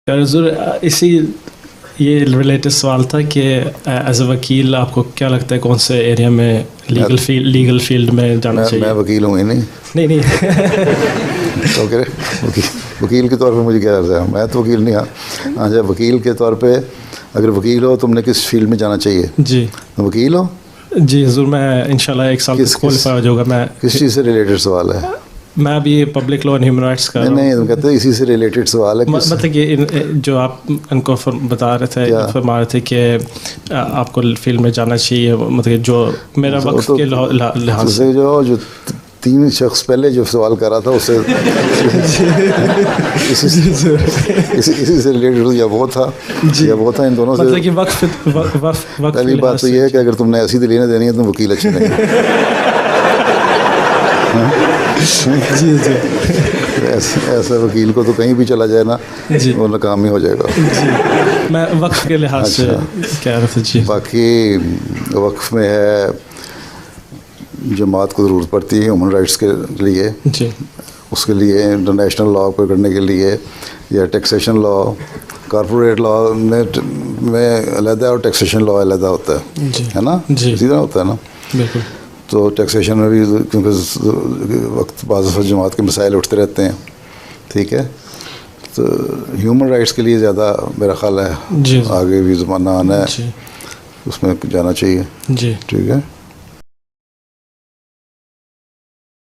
यार ज़रूर इसी ये रिलेटेड सवाल था कि एज अ वकील आपको क्या लगता है कौन से एरिया में लीगल फील्ड में जाना चाहिए? मैं वकील हूँ ही नहीं। नहीं तो कह वकील के तौर पे मुझे क्या अर्ज़ है, मैं तो वकील नहीं। हाँ जब वकील के तौर पे अगर वकील हो तुमने किस फील्ड में जाना चाहिए? जी वकील हो? जी ज़रूर, मैं इंशाल्लाह एक साल क्वालिफाई हो जाऊँगा। मैं किस चीज़ से रिलेटेड सवाल है? मैं अभी public law and human rights का नहीं तुम कहते इसी से रिलेटेड सवाल है। मतलब कि जो आप उनको बता रहे थे, फरमा रहे थे कि आपको फील्ड में जाना चाहिए, मतलब जो मेरा वक्त के लिहाज से जो 3 शख्स पहले जो सवाल कर रहा था उससे इसी से रिलेटेड या वो था इन दोनों से। मतलब कि वक्त पहली बात तो ये है कि अगर तुमने ऐसी दलीलें देनी है तो वकील अच्छे नहीं जी जी ऐसा वकील को तो कहीं भी चला जाए ना वो नाकाम ही हो जाएगा। जी मैं वक्फ के लिहाज से कह रहा था। जी बाकी वक्फ में है जमात को ज़रूरत पड़ती है ह्यूमन राइट्स के लिए जी, उसके लिए इंटरनेशनल लॉ को करने के लिए या टैक्सेशन लॉ, कॉर्पोरेट लॉ में अलग और टैक्सेशन लॉ अलग होता है ना, इसी तरह होता है ना। बिल्कुल। तो टैक्सेशन में भी क्योंकि वक्त बाज़ जमात के मसाइल उठते रहते हैं, ठीक है, तो ह्यूमन राइट्स के लिए ज़्यादा मेरा ख्याल है आगे भी ज़माना आना है, उसमें जाना चाहिए। जी ठीक है।